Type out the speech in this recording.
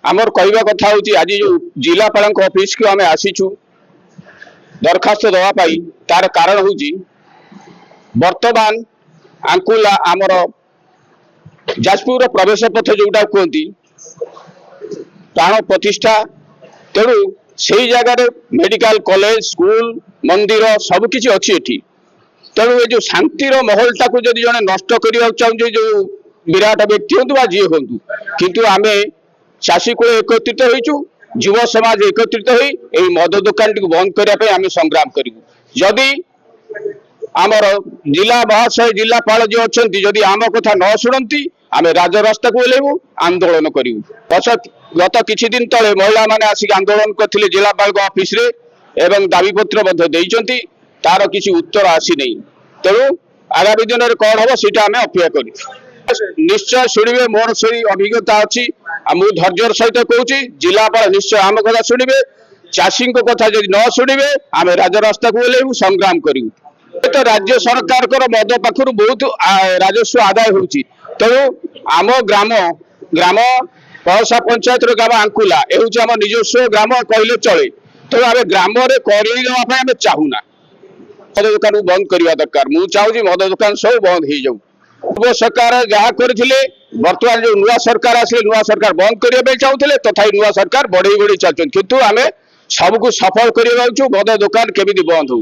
आमर कहवा कथा हूँ आज जो जिलापाल ऑफिस को आम आसीचु दरखास्त दवाई तार कारण हूँ वर्तमान आंकुला आमर जाजपुर प्रवेश पथ जोटा कहती प्राण प्रतिष्ठा तेणु से जगह मेडिकल कॉलेज स्कूल मंदिर सबकि अच्छी एटी तेणु ये जो शांतिर महलटा को जब जड़े नष्ट करने चाहूँ जो विराट व्यक्ति हूँ जी हूँ किंतु आम चाषी कूल एकत्रित होइचु युव समाज एकत्रित हो मद दुकान टी बंद करने आम संग्राम करूँ जदि आमर जिला महाशय जिलापाल जी अच्छा जदि आम कथा न शुणती आम राजरास्ता को ओह्लैबू आंदोलन करूँ गत किछि दिन तले महिला माने आसिक आंदोलन करथिले जिलापाल ऑफिस रे एवं दाबीपत्र तार किसी उत्तर आसी नहीं तेणु आगामी दिन में कौन हम सीटा आम अपेक्षा कर निश्चय शुणे मोर से अभिज्ञता अच्छी मु धैर्यर सहित कहूँ जिलापाल निश्चय आम कथा शुणे चाषी कथा जब न शुणे आम राजरास्ता को ओह्लैबू संग्राम करूँ तो राज्य सरकार मद पाखर बहुत राजस्व आदाय होती तेणु आम ग्राम ग्राम पहसा पंचायत ग्राम आंकुला ये आम निजस्व ग्राम कहले चले तेणु आम ग्राम करने चाहूना मद दुकान बंद करने दरकार मुझे चाहूँ मद दुकान सब बंद हो जाऊ पूर्व सरकार जहाँ करथिले वर्तमान जो नुआ सरकार आसे नुआ सरकार बंद करने चाहूले तथा नुआ सरकार बढ़ई बढ़ई चलते किंतु आम सबको सफल करने मद दुकान केमी बंद हो।